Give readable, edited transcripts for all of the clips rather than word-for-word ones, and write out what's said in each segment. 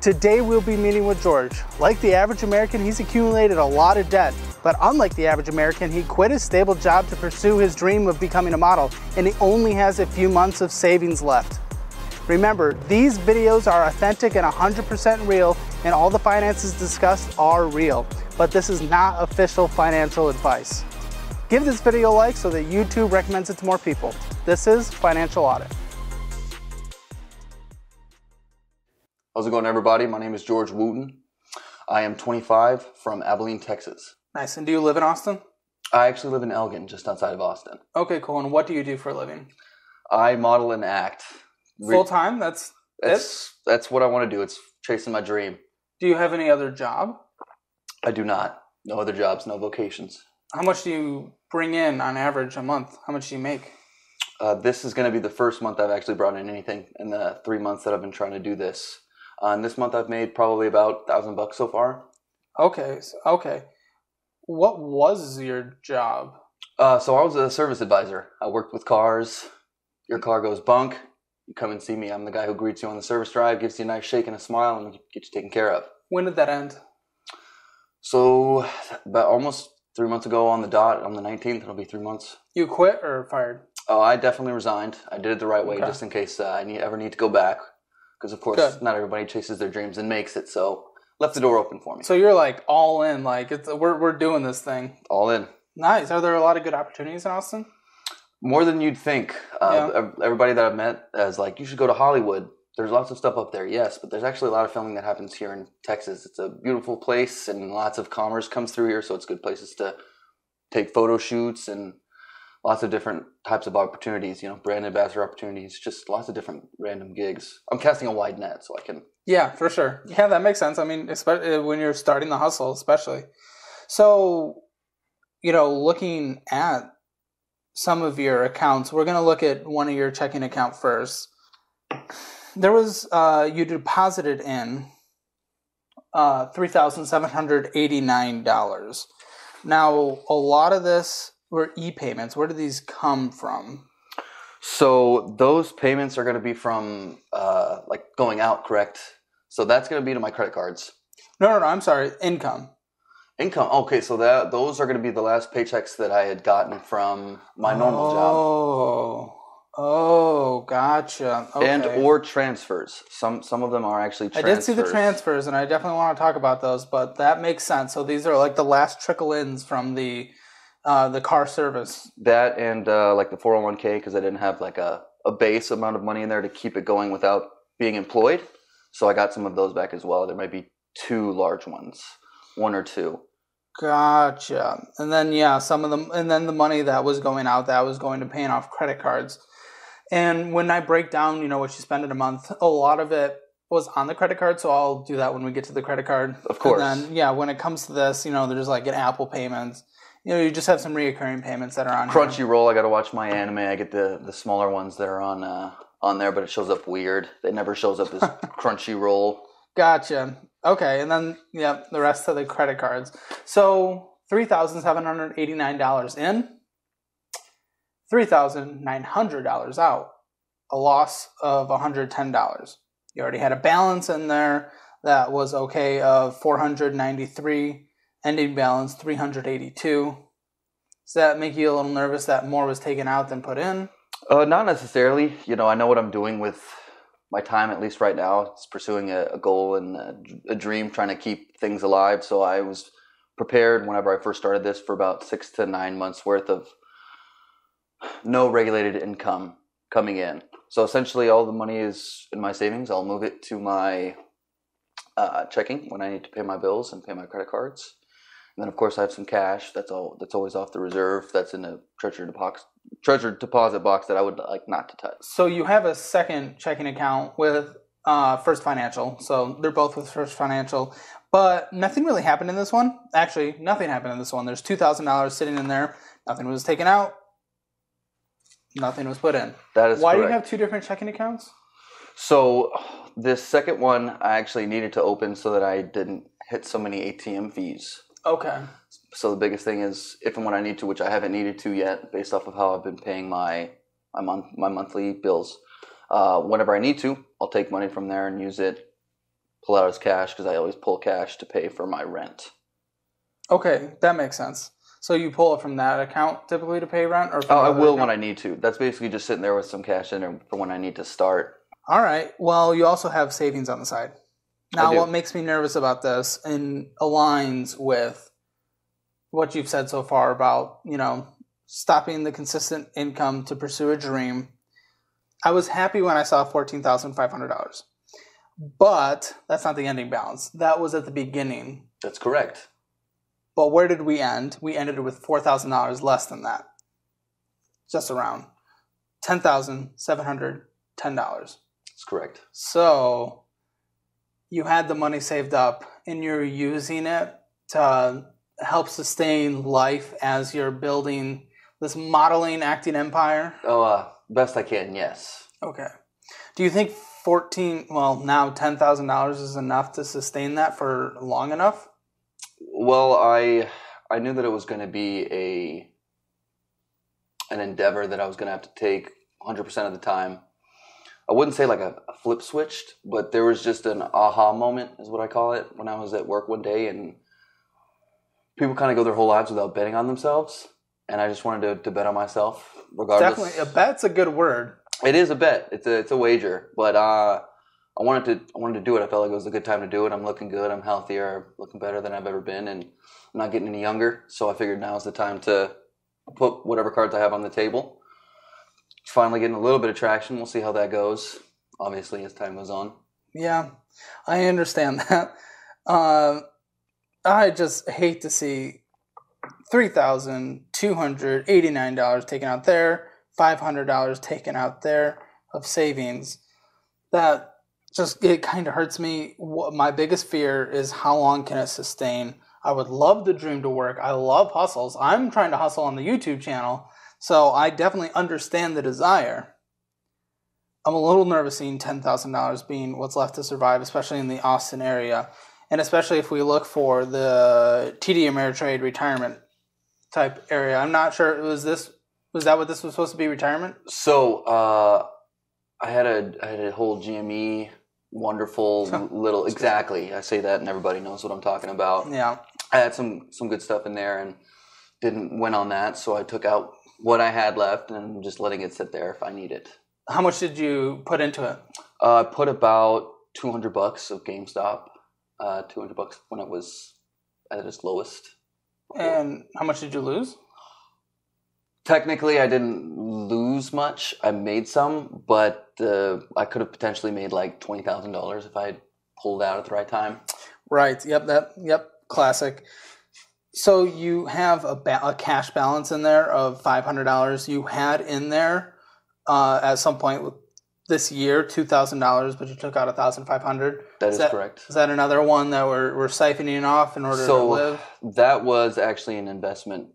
Today we'll be meeting with George. Like the average American, he's accumulated a lot of debt. But unlike the average American, he quit his stable job to pursue his dream of becoming a model, and he only has a few months of savings left. Remember, these videos are authentic and 100% real, and all the finances discussed are real. But this is not official financial advice. Give this video a like so that YouTube recommends it to more people. This is Financial Audit. How's it going, everybody? My name is George Wooten. I am 25 from Abilene, Texas. Nice. And do you live in Austin? I actually live in Elgin, just outside of Austin. Okay, cool. And what do you do for a living? I model and act. Full time? That's what I want to do. It's chasing my dream. Do you have any other job? I do not. No other jobs, no vocations. How much do you bring in on average a month? How much do you make? This is going to be the first month I've actually brought in anything in the 3 months that I've been trying to do this. And this month I've made probably about $1,000 so far. Okay. What was your job? So I was a service advisor. I worked with cars. Your car goes bunk. You come and see me. I'm the guy who greets you on the service drive, gives you a nice shake and a smile, and get you taken care of. When did that end? So about almost 3 months ago on the dot, on the 19th, it'll be 3 months. You quit or fired? Oh, I definitely resigned. I did it the right way, just in case I ever need to go back. Because, of course, not everybody chases their dreams and makes it, so left the door open for me. So you're like all in, like we're doing this thing. All in. Nice. Are there a lot of good opportunities in Austin? More than you'd think. Everybody that I've met is like, you should go to Hollywood. There's lots of stuff up there, yes, but there's actually a lot of filming that happens here in Texas. It's a beautiful place, and lots of commerce comes through here, so it's good places to take photo shoots and lots of different types of opportunities, brand ambassador opportunities, just lots of different random gigs. I'm casting a wide net so I can... Yeah, for sure. Yeah, that makes sense. I mean, especially when you're starting the hustle, especially. So, looking at some of your accounts, we're going to look at one of your checking account first. There was, you deposited in $3,789. Now, a lot of this were e-payments. Where do these come from? So those payments are going to be from going out, correct? So that's going to be to my credit cards. No, I'm sorry. Income. Okay, so those are going to be the last paychecks that I had gotten from my normal job. Oh, gotcha. Okay. And or transfers. Some of them are actually transfers. I did see the transfers, and I definitely want to talk about those, but that makes sense. So these are like the last trickle-ins from the car service. That and like the 401k, because I didn't have like a base amount of money in there to keep it going without being employed. So I got some of those back as well. There might be two large ones, one or two. Gotcha. And then, some of them, and then the money that was going out, that was going to paying off credit cards. And when I break down, what you spend in a month, a lot of it was on the credit card. So I'll do that when we get to the credit card. Of course. And then, when it comes to this, there's like an Apple payments. You just have some reoccurring payments that are on Crunchyroll. I got to watch my anime. I get the smaller ones that are on there, but it shows up weird. It never shows up as Crunchyroll. Gotcha. Okay, and then the rest of the credit cards. So $3,789 in, $3,900 out, a loss of $110. You already had a balance in there that was okay of $493. Ending balance, $382. Does that make you a little nervous that more was taken out than put in? Not necessarily. I know what I'm doing with my time, at least right now. It's pursuing a goal and a dream, trying to keep things alive. So I was prepared whenever I first started this for about 6 to 9 months worth of no regulated income coming in. So essentially all the money is in my savings. I'll move it to my checking when I need to pay my bills and pay my credit cards. And then, of course, I have some cash. That's always off the reserve. That's in a treasure deposit box that I would like not to touch. So you have a second checking account with First Financial. So they're both with First Financial. But nothing really happened in this one. Actually, nothing happened in this one. There's $2,000 sitting in there. Nothing was taken out. Nothing was put in. That is Why correct. do you have two different checking accounts? So this second one I actually needed to open so that I didn't hit so many ATM fees. Okay. So the biggest thing is if and when I need to, which I haven't needed to yet based off of how I've been paying my monthly bills. Whenever I need to, I'll take money from there and use it pull out as cash because I always pull cash to pay for my rent. Okay, that makes sense. So you pull it from that account typically to pay rent, or Oh, I will account? when I need to. That's basically just sitting there with some cash in there for when I need to start. All right. Well, you also have savings on the side. Now, what makes me nervous about this and aligns with what you've said so far about, stopping the consistent income to pursue a dream. I was happy when I saw $14,500. But that's not the ending balance. That was at the beginning. That's correct. But where did we end? We ended with $4,000 less than that. Just around $10,710. That's correct. So you had the money saved up and you're using it to help sustain life as you're building this modeling acting empire? Oh, best I can, yes. Okay. Do you think now $10,000 is enough to sustain that for long enough? Well, I knew that it was going to be an endeavor that I was going to have to take 100% of the time. I wouldn't say like a flip switched, but there was just an aha moment is what I call it when I was at work one day, and people kind of go their whole lives without betting on themselves, and I just wanted to bet on myself regardless. Definitely, a bet's a good word. It is a bet. It's a wager, but I wanted to do it. I felt like it was a good time to do it. I'm looking good. I'm healthier. I'm looking better than I've ever been, and I'm not getting any younger. So I figured now is the time to put whatever cards I have on the table. It's finally getting a little bit of traction. We'll see how that goes, obviously, as time goes on. Yeah, I understand that. I just hate to see $3,289 taken out there, $500 taken out there of savings. That it kind of hurts me. My biggest fear is how long can it sustain? I would love the dream to work. I love hustles. I'm trying to hustle on the YouTube channel, so I definitely understand the desire. I'm a little nervous seeing $10,000 being what's left to survive, especially in the Austin area, and especially if we look for the TD Ameritrade retirement type area. I'm not sure. Was that what this was supposed to be, retirement? So I had a whole GME wonderful little exactly. I say that and everybody knows what I'm talking about. Yeah. I had some good stuff in there and didn't win on that, so I took out what I had left and I'm just letting it sit there if I need it. How much did you put into it? I put about $200 of GameStop. $200 when it was at its lowest. And how much did you lose? Technically, I didn't lose much. I made some, but I could have potentially made like $20,000 if I had pulled out at the right time. Right. Yep. Classic. So you have a cash balance in there of $500. You had in there at some point with this year $2,000, but you took out $1,500. That is correct. Is that another one that we're siphoning off in order to live? That was actually an investment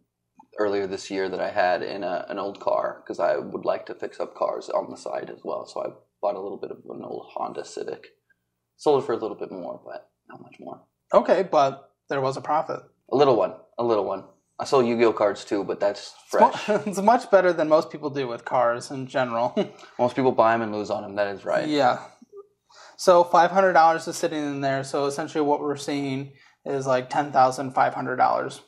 earlier this year that I had in an old car because I would like to fix up cars on the side as well. So I bought a little bit of an old Honda Civic. Sold it for a little bit more, but not much more. Okay, but there was a profit. A little one. I sold Yu-Gi-Oh cards too, but that's fresh. It's much better than most people do with cars in general. Most people buy them and lose on them. That is right. Yeah. So $500 is sitting in there. So essentially what we're seeing is like $10,500.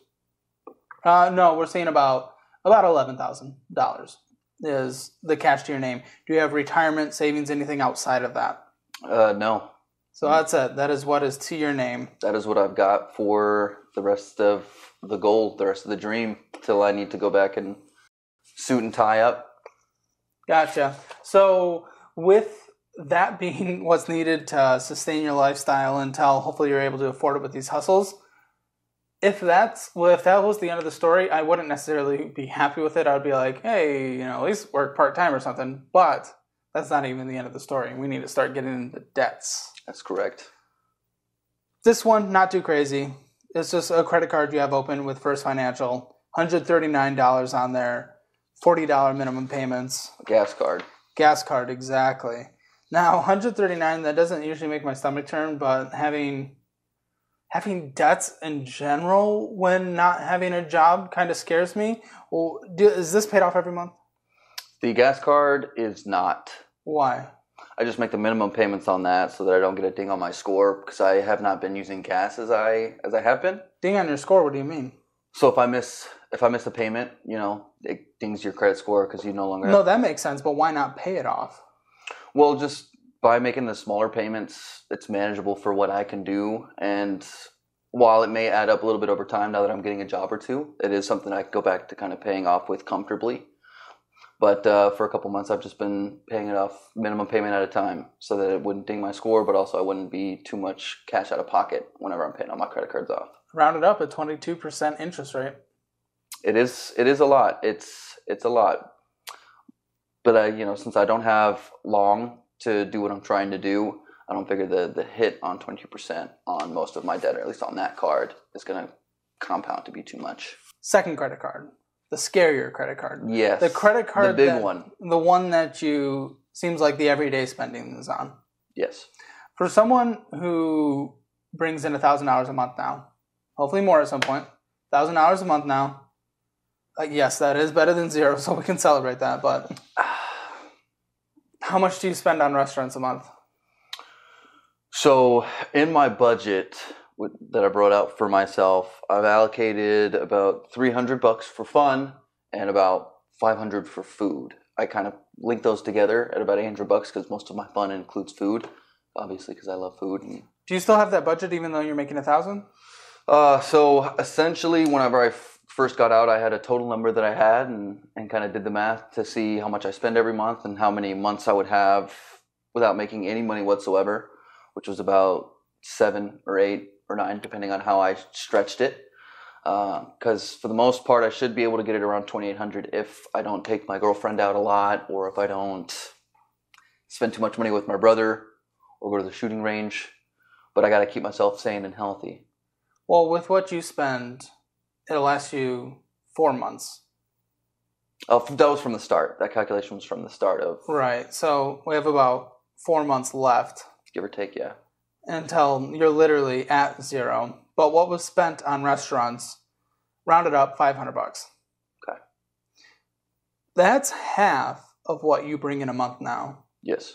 No, we're seeing about $11,000 is the cash to your name. Do you have retirement savings, anything outside of that? No. So that's it. That is what is to your name. That is what I've got for the rest of the goal, the rest of the dream, till I need to go back and suit and tie up. Gotcha. So with that being what's needed to sustain your lifestyle until hopefully you're able to afford it with these hustles, if that was the end of the story, I wouldn't necessarily be happy with it. I'd be like, hey, at least work part-time or something. But that's not even the end of the story. We need to start getting into debts. That's correct. This one, not too crazy. It's just a credit card you have open with First Financial. $139 on there. $40 minimum payments. Gas card. Gas card, exactly. Now, $139, that doesn't usually make my stomach turn, but having debts in general when not having a job kind of scares me. Well, is this paid off every month? The gas card is not. Why? I just make the minimum payments on that so that I don't get a ding on my score because I have not been using gas as I have been. Ding on your score? What do you mean? So if I miss a payment, it dings your credit score because you no longer. No, that makes sense. But why not pay it off? Well, just by making the smaller payments, it's manageable for what I can do. And while it may add up a little bit over time, now that I'm getting a job or two, it is something I can go back to kind of paying off with comfortably. But for a couple months, I've just been paying it off minimum payment at a time so that it wouldn't ding my score, but also I wouldn't be too much cash out of pocket whenever I'm paying all my credit cards off. Rounded up at 22% interest rate. It is a lot. It's a lot. But since I don't have long to do what I'm trying to do, I don't figure the hit on 22% on most of my debt, or at least on that card, is going to compound to be too much. Second credit card. The scarier credit card. Yes. The credit card. The big one. The one that seems like the everyday spending is on. Yes. For someone who brings in $1,000 a month now, hopefully more at some point, $1,000 a month now, yes, that is better than zero, so we can celebrate that, but how much do you spend on restaurants a month? So in my budget that I brought out for myself, I've allocated about $300 for fun and about $500 for food. I kind of link those together at about $800 because most of my fun includes food, obviously because I love food. Do you still have that budget even though you're making $1,000? So essentially, whenever I first got out, I had a total number that I had and kind of did the math to see how much I spend every month and how many months I would have without making any money whatsoever, which was about 7 or 8 or 9, depending on how I stretched it. Because for the most part, I should be able to get it around $2,800 if I don't take my girlfriend out a lot, or if I don't spend too much money with my brother, or go to the shooting range. But I got to keep myself sane and healthy. Well, with what you spend, it'll last you 4 months. Oh, that was from the start. That calculation was from the start of. Right. So we have about 4 months left. Give or take, yeah. Until you're literally at zero. But what was spent on restaurants, rounded up $500. Okay. That's half of what you bring in a month now. Yes.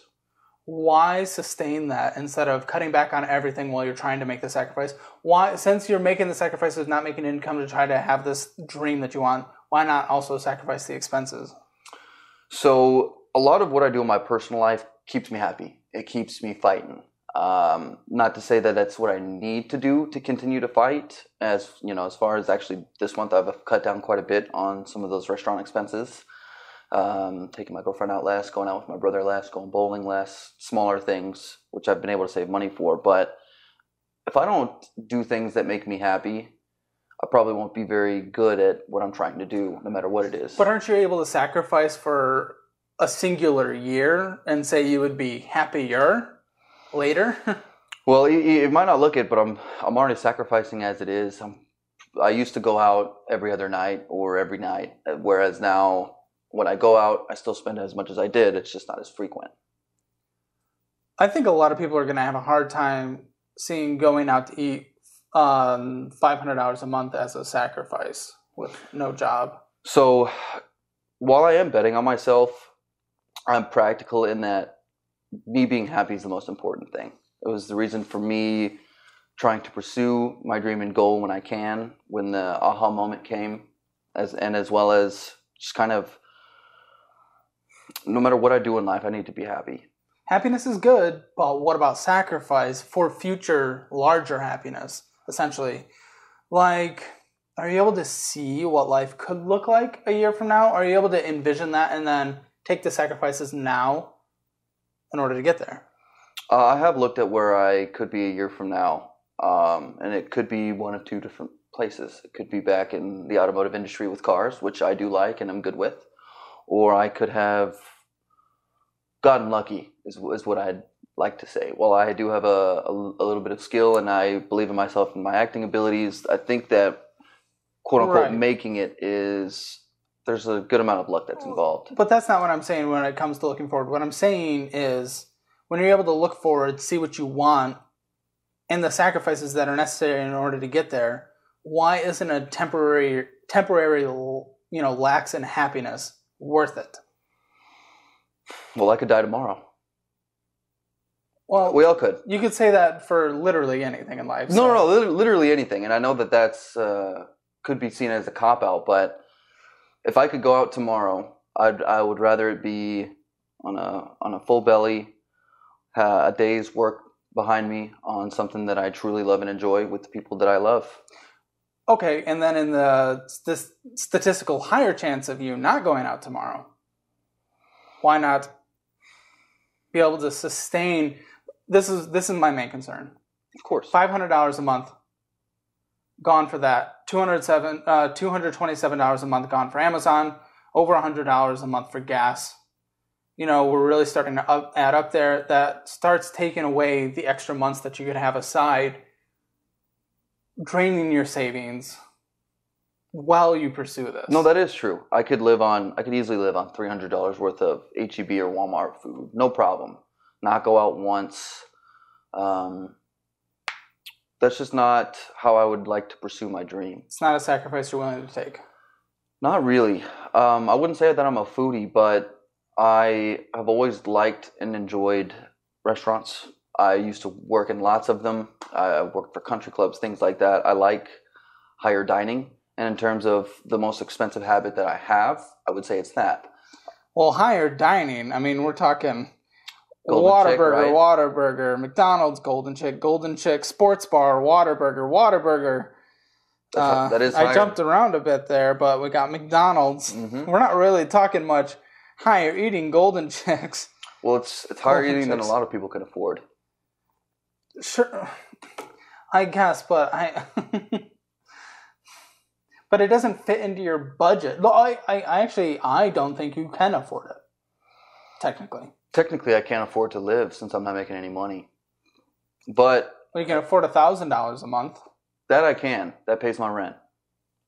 Why sustain that instead of cutting back on everything while you're trying to make the sacrifice? Why, since you're making the sacrifices, not making income to try to have this dream that you want, why not also sacrifice the expenses? So a lot of what I do in my personal life keeps me happy. It keeps me fighting. Not to say that that's what I need to do to continue to fight. As far as actually this month, I've cut down quite a bit on some of those restaurant expenses. Taking my girlfriend out less, going out with my brother less, going bowling less, smaller things, which I've been able to save money for. But if I don't do things that make me happy, I probably won't be very good at what I'm trying to do, no matter what it is. But aren't you able to sacrifice for a singular year and say you would be happier later? Well, you might not look it, but I'm already sacrificing as it is. I used to go out every other night or every night, whereas now when I go out, I still spend as much as I did. It's just not as frequent. I think a lot of people are going to have a hard time seeing going out to eat $500 a month as a sacrifice with no job. So while I am betting on myself, I'm practical in that me being happy is the most important thing. It was the reason for me trying to pursue my dream and goal when I can, when the aha moment came, as well as just kind of, no matter what I do in life, I need to be happy. Happiness is good, but what about sacrifice for future larger happiness, essentially? Like, are you able to see what life could look like a year from now? Are you able to envision that and then take the sacrifices now in order to get there? I have looked at where I could be a year from now, and it could be one of two different places. It could be back in the automotive industry with cars, which I do like and I'm good with, or I could have gotten lucky, is what I'd like to say. While I do have a little bit of skill and I believe in myself and my acting abilities, I think that, quote-unquote, making it is, there's a good amount of luck that's involved. But that's not what I'm saying when it comes to looking forward. What I'm saying is, when you're able to look forward, see what you want, and the sacrifices that are necessary in order to get there, why isn't a temporary lax in happiness worth it? Well, I could die tomorrow. Well, we all could. You could say that for literally anything in life. No, literally anything. And I know that that's could be seen as a cop-out, but if I could go out tomorrow, I would rather it be on a full belly, a day's work behind me on something that I truly love and enjoy with the people that I love. Okay, and then in the statistical higher chance of you not going out tomorrow, why not be able to sustain? This is my main concern. Of course. $500 a month gone for that. $227 a month gone for Amazon. Over $100 a month for gas. You know, we're really starting to add up there. That starts taking away the extra months that you could have aside, draining your savings while you pursue this. No, that is true. I could easily live on $300 worth of H-E-B or Walmart food. No problem. Not go out once. That's just not how I would like to pursue my dream. It's not a sacrifice you're willing to take. Not really. I wouldn't say that I'm a foodie, but I have always liked and enjoyed restaurants. I used to work in lots of them. I worked for country clubs, things like that. I like higher dining. And in terms of the most expensive habit that I have, I would say it's that. Well, higher dining, I mean, we're talking Golden Chick, Whataburger, right? Whataburger, McDonald's, Golden Chick, Sports Bar, Whataburger. That is I higher. jumped around a bit there, but we got McDonald's. Mm-hmm. We're not really talking much higher eating Golden Chicks. Well, it's higher Golden eating than a Chicks. lot of people can afford. Sure, I guess, but but it doesn't fit into your budget. No, I don't think you can afford it. Technically, I can't afford to live since I'm not making any money. But Well, you can afford $1,000 a month. that I can. That pays my rent.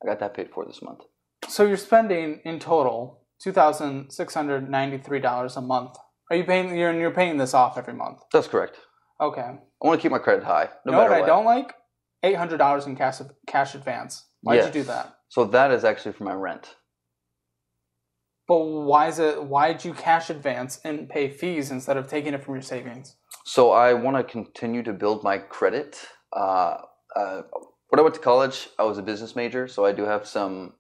I got that paid for this month. So you're spending in total $2,693 a month. Are you paying? You're paying this off every month. That's correct. Okay. I want to keep my credit high, no You know matter what I don't like? $800 in cash advance. Why'd Yes. you do that? So that is actually for my rent. But why'd you cash advance and pay fees instead of taking it from your savings? So I want to continue to build my credit. When I went to college, I was a business major, so I do have some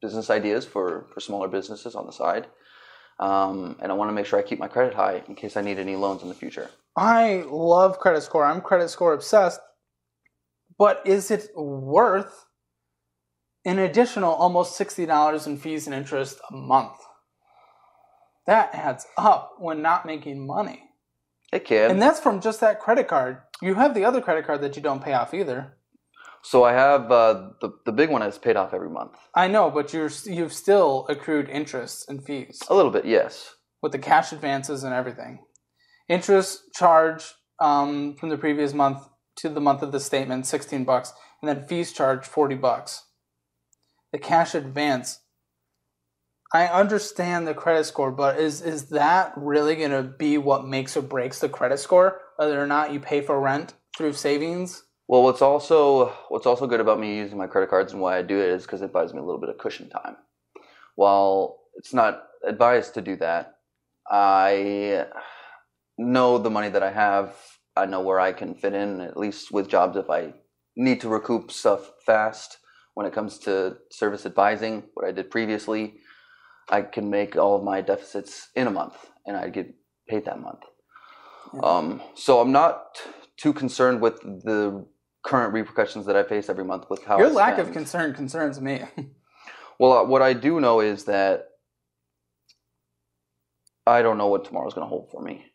business ideas for smaller businesses on the side. And I want to make sure I keep my credit high in case I need any loans in the future. I love credit score. I'm credit score obsessed. But is it worth an additional almost $60 in fees and interest a month? That adds up when not making money. It can. And that's from just that credit card. You have the other credit card that you don't pay off either. So I have the big one is paid off every month. I know, but you've still accrued interest and fees A little bit, yes. with the cash advances and everything. Interest charge from the previous month to the month of the statement, $16, and then fees charge $40. The cash advance. I understand the credit score, but is that really going to be what makes or breaks the credit score? Whether or not you pay for rent through savings? Well, what's also good about me using my credit cards and why I do it is because it buys me a little bit of cushion time. While it's not advised to do that, I know the money that I have. I know where I can fit in, at least with jobs if I need to recoup stuff fast. When it comes to service advising, what I did previously, I can make all of my deficits in a month, and I get paid that month. Yeah. So I'm not too concerned with the current repercussions that I face every month with how Your I lack spend. of concern concerns me. Well, what I do know is that I don't know what tomorrow's going to hold for me.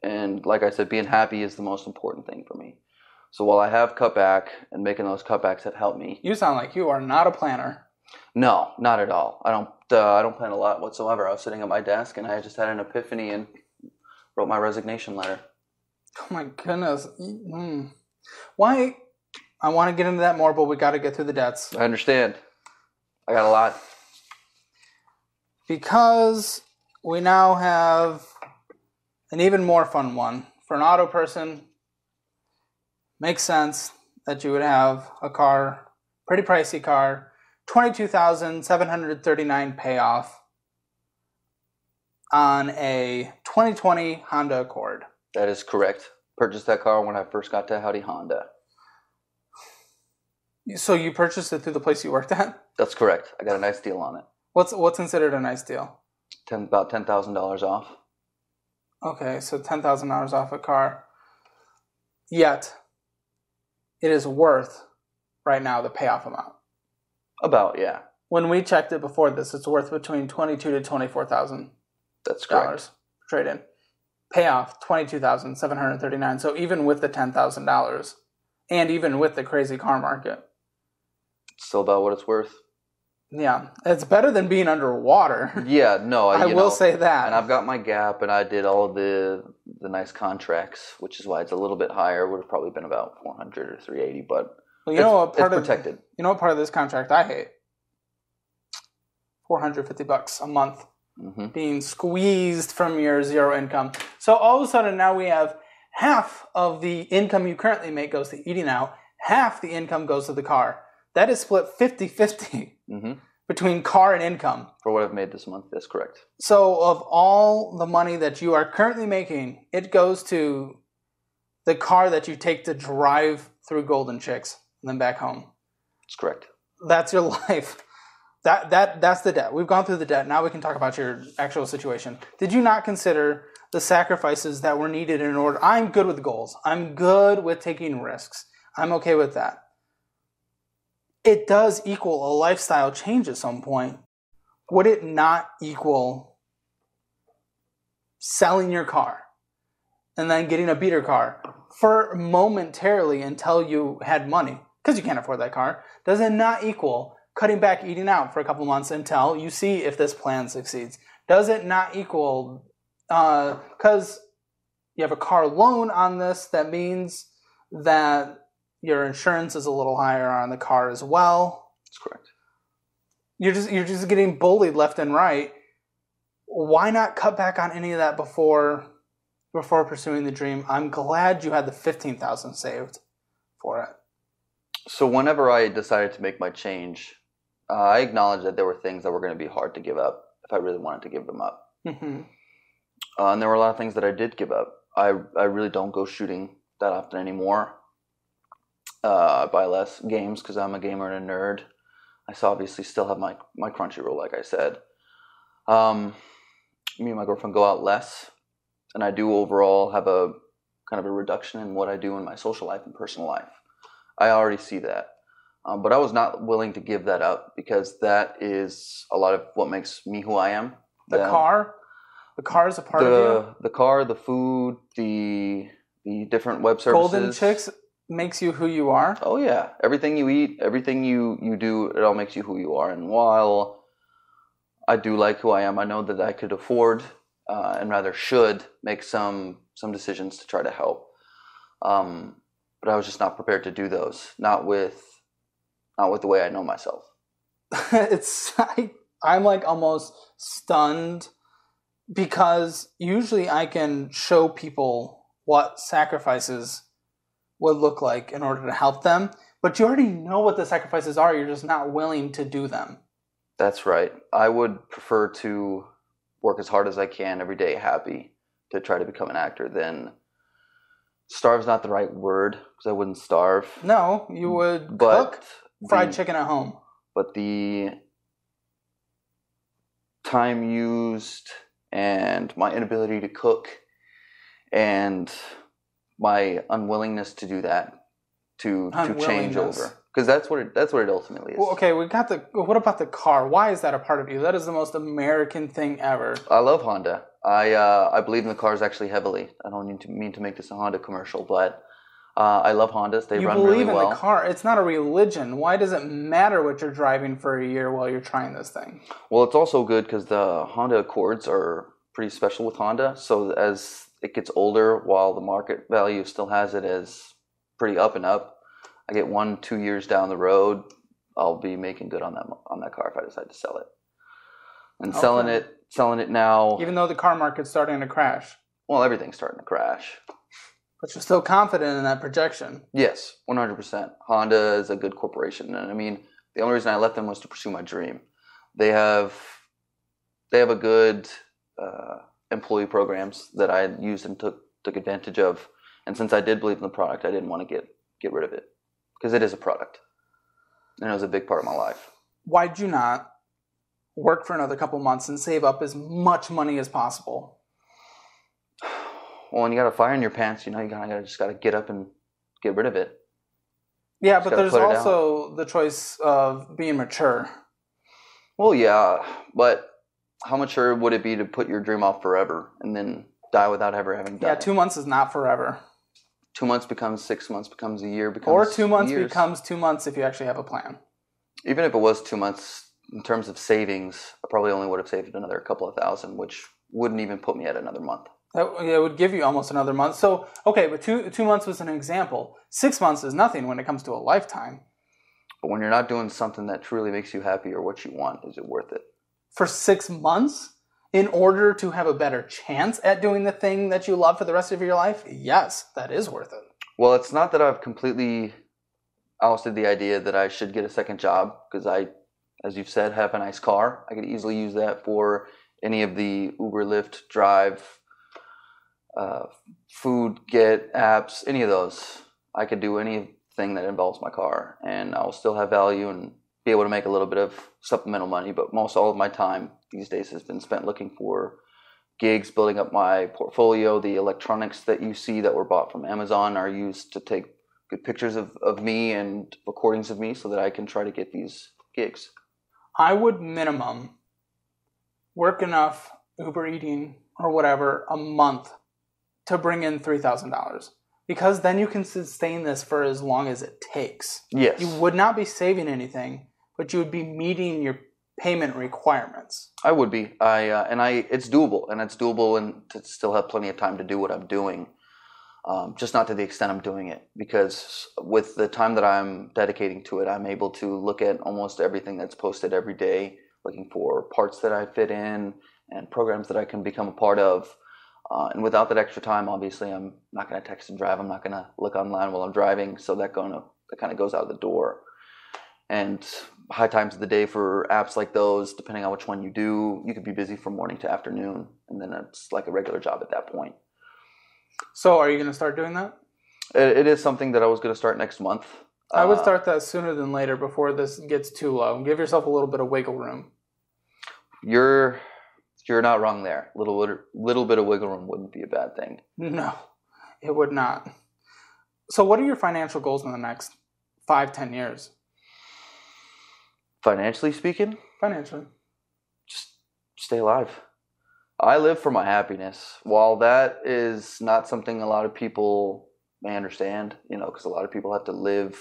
And like I said, being happy is the most important thing for me. So while I have cut back, and making those cutbacks have helped me. You sound like you are not a planner. No, not at all. I don't plan a lot whatsoever. I was sitting at my desk and I just had an epiphany and wrote my resignation letter. Oh my goodness. Why? I want to get into that more, but we got to get through the debts. I understand. I got a lot. Because we now have an even more fun one. For an auto person, makes sense that you would have a car, pretty pricey car, $22,739 payoff on a 2020 Honda Accord. That is correct. Purchased that car when I first got to Howdy Honda. So you purchased it through the place you worked at? That's correct. I got a nice deal on it. What's considered a nice deal? About $10,000 off. Okay, so $10,000 off a car. Yet, it is worth, right now, the payoff amount. About, yeah. When we checked it before this, it's worth between $22,000 to $24,000. That's correct. Trade-in. Payoff, $22,739. So even with the $10,000, and even with the crazy car market, it's still about what it's worth. Yeah, it's better than being underwater. Yeah, no, I will say that. And I've got my gap, and I did all of the nice contracts, which is why it's a little bit higher. Would have probably been about 400 or 380, but it's protected. You know what part of this contract I hate? $450 a month being squeezed from your zero income. So all of a sudden now we have half of the income you currently make goes to eating out, half the income goes to the car. That is split 50-50 between car and income. For what I've made this month, that's correct. So of all the money that you are currently making, it goes to the car that you take to drive through Golden Chicks and then back home. That's correct. That's your life. That's the debt. We've gone through the debt. Now we can talk about your actual situation. Did you not consider the sacrifices that were needed in order? I'm good with goals. I'm good with taking risks. I'm okay with that. It does equal a lifestyle change at some point. Would it not equal selling your car and then getting a beater car for momentarily until you had money? Because you can't afford that car. Does it not equal cutting back eating out for a couple months until you see if this plan succeeds? Does it not equal, because you have a car loan on this, that means that your insurance is a little higher on the car as well. That's correct. You're just getting bullied left and right. Why not cut back on any of that before pursuing the dream? I'm glad you had the $15,000 saved for it. So whenever I decided to make my change, I acknowledged that there were things that were going to be hard to give up if I really wanted to give them up. And there were a lot of things that I did give up. I really don't go shooting that often anymore. I buy less games because I'm a gamer and a nerd. I obviously still have my Crunchyroll, like I said. Me and my girlfriend go out less, and I do overall have a kind of a reduction in what I do in my social life and personal life. I already see that. But I was not willing to give that up because that is a lot of what makes me who I am. The car is a part of you? The car, the food, the different web services. Golden Chicks makes you who you are? Oh, yeah. Everything you eat, everything you do, it all makes you who you are. And while I do like who I am, I know that I could afford and rather should make some decisions to try to help. But I was just not prepared to do those. Not with the way I know myself. I'm like almost stunned because usually I can show people what sacrifices would look like in order to help them, but you already know what the sacrifices are. You're just not willing to do them. That's right. I would prefer to work as hard as I can every day, happy, to try to become an actor than starve's not the right word because I wouldn't starve. No, you would cook fried chicken at home. But the time used and my inability to cook and my unwillingness to do that to change over, because that's what it ultimately is. Well, okay, what about the car? Why is that a part of you? That is the most American thing ever. I love Honda. I believe in the cars actually heavily. I don't mean to make this a Honda commercial, but I love Hondas. They run really well. You believe in the car. It's not a religion. Why does it matter what you're driving for a year while you're trying this thing? Well, it's also good because the Honda Accords are pretty special with Honda. So as it gets older, while the market value still has it as pretty up and up, I get 1-2 years down the road, I'll be making good on that car if I decide to sell it. And okay. selling it now. Even though the car market's starting to crash. Well, everything's starting to crash. But you're still confident in that projection. Yes, 100%. Honda is a good corporation, and I mean, the only reason I left them was to pursue my dream. They have a good employee programs that I used and took took advantage of. And since I did believe in the product, I didn't want to get rid of it because it is a product. And it was a big part of my life. Why'd you not work for another couple months and save up as much money as possible? Well, when you got a fire in your pants, you just got to get up and get rid of it. Yeah, but there's also the choice of being mature. Well, yeah, but how mature would it be to put your dream off forever and then die without ever having done it? 2 months is not forever. 2 months becomes 6 months, becomes a year, becomes Or 2 months years. becomes 2 months if you actually have a plan. Even if it was 2 months, in terms of savings, I probably only would have saved another couple of thousand, which wouldn't even put me at another month. It would give you almost another month. So, okay, but two months was an example. 6 months is nothing when it comes to a lifetime. But when you're not doing something that truly makes you happy or what you want, is it worth it? For 6 months? In order to have a better chance at doing the thing that you love for the rest of your life? Yes, that is worth it. Well, it's not that I've completely ousted the idea that I should get a second job, because I, as you've said, have a nice car. I could easily use that for any of the Uber, Lyft, Drive, food, get apps, any of those. I could do anything that involves my car, and I'll still have value and be able to make a little bit of supplemental money. But most all of my time these days has been spent looking for gigs, building up my portfolio. The electronics that you see that were bought from Amazon are used to take good pictures of me and recordings of me so that I can try to get these gigs. I would minimum work enough Uber eating or whatever a month to bring in $3,000, because then you can sustain this for as long as it takes. Yes. You would not be saving anything, but you would be meeting your payment requirements. I would be. It's doable, and to still have plenty of time to do what I'm doing. Just not to the extent I'm doing it, because with the time that I'm dedicating to it, I'm able to look at almost everything that's posted every day, looking for parts that I fit in and programs that I can become a part of. And without that extra time, obviously, I'm not going to text and drive. I'm not going to look online while I'm driving. So that kind of goes out the door. And high times of the day for apps like those, depending on which one you do, you could be busy from morning to afternoon. And then it's like a regular job at that point. So are you going to start doing that? It is something that I was going to start next month. I would start that sooner than later before this gets too low. Give yourself a little bit of wiggle room. You're not wrong there. Little bit of wiggle room wouldn't be a bad thing. No, it would not. So what are your financial goals in the next 5-10 years? Financially speaking? Financially. Just stay alive. I live for my happiness. While that is not something a lot of people may understand, because a lot of people have to live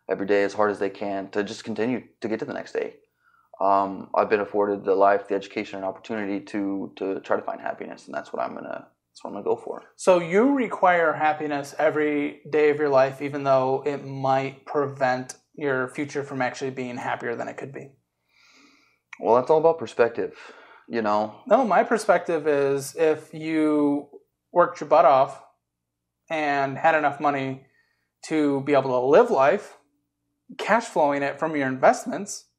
every day as hard as they can to just continue to get to the next day. I've been afforded the life, the education, and opportunity to try to find happiness, and that's what I'm gonna go for. So you require happiness every day of your life, even though it might prevent your future from actually being happier than it could be. Well, that's all about perspective, No, my perspective is if you worked your butt off and had enough money to be able to live life, cash flowing it from your investments,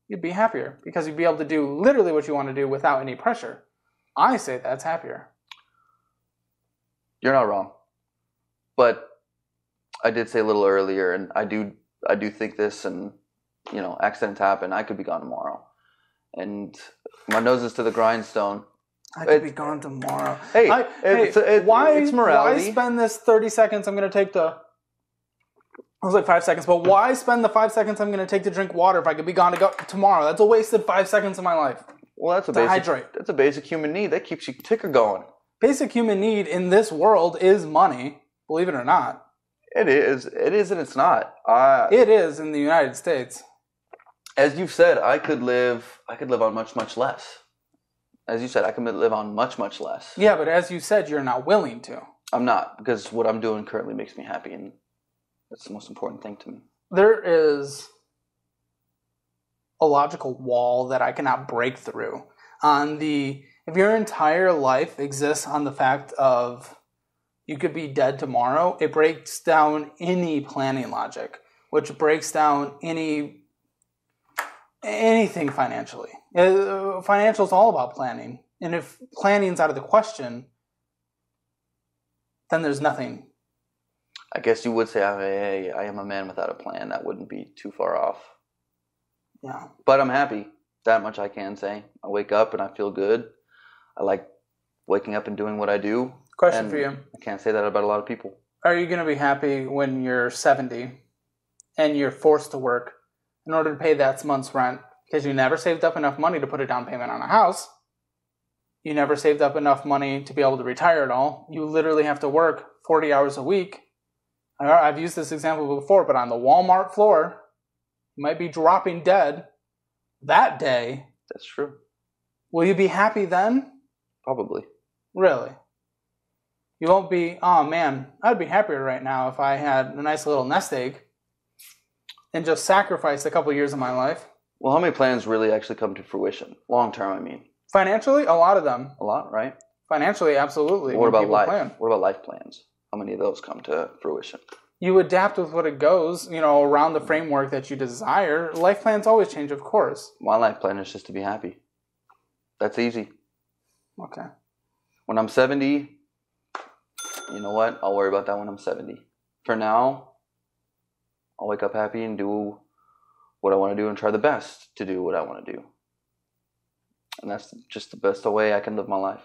you'd be happier because you'd be able to do literally what you want to do without any pressure. I say that's happier. You're not wrong. But I did say a little earlier, and I do think this, and accidents happen. I could be gone tomorrow. And my nose is to the grindstone. I could be gone tomorrow. Why it's morality. Why spend this 30 seconds I'm going to take to... It was like 5 seconds, but why spend the 5 seconds I'm going to take to drink water if I could be gone tomorrow? That's a wasted 5 seconds of my life. Well, that's a basic human need. That keeps your ticker going. Basic human need in this world is money, believe it or not. It is. It is and it's not. It is in the United States. As you've said, I could live on much, much less. As you said, I could live on much, much less. Yeah, but as you said, you're not willing to. I'm not, because what I'm doing currently makes me happy, and that's the most important thing to me. There is a logical wall that I cannot break through. If your entire life exists on the fact of you could be dead tomorrow, it breaks down any planning logic, which breaks down anything financially. Financial is all about planning. And if planning's out of the question, then there's nothing. I guess you would say I am a man without a plan. That wouldn't be too far off. Yeah. But I'm happy. That much I can say. I wake up and I feel good. I like waking up and doing what I do. Question for you. I can't say that about a lot of people. Are you going to be happy when you're 70 and you're forced to work in order to pay that month's rent because you never saved up enough money to put a down payment on a house? You never saved up enough money to be able to retire at all. You literally have to work 40 hours a week. I've used this example before, but on the Walmart floor, you might be dropping dead that day. That's true. Will you be happy then? Probably. Really? You won't be, oh man, I'd be happier right now if I had a nice little nest egg and just sacrificed a couple years of my life. Well, how many plans really actually come to fruition? Long term, I mean. Financially, a lot of them. A lot, right? Financially, absolutely. What about life? What about life plans? How many of those come to fruition? You adapt with what it goes, around the framework that you desire. Life plans always change, of course. My life plan is just to be happy. That's easy. Okay. When I'm 70, you know what? I'll worry about that when I'm 70. For now, I'll wake up happy and do what I want to do and try the best to do what I want to do. And that's just the best way I can live my life.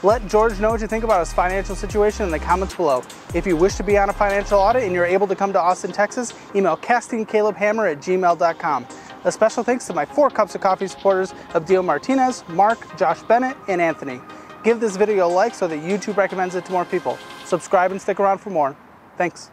Let George know what you think about his financial situation in the comments below. If you wish to be on a financial audit and you're able to come to Austin, Texas, email castingcalebhammer@gmail.com. A special thanks to my 4 Cups of Coffee supporters, Abdil Martinez, Mark, Josh Bennett, and Anthony. Give this video a like so that YouTube recommends it to more people. Subscribe and stick around for more. Thanks.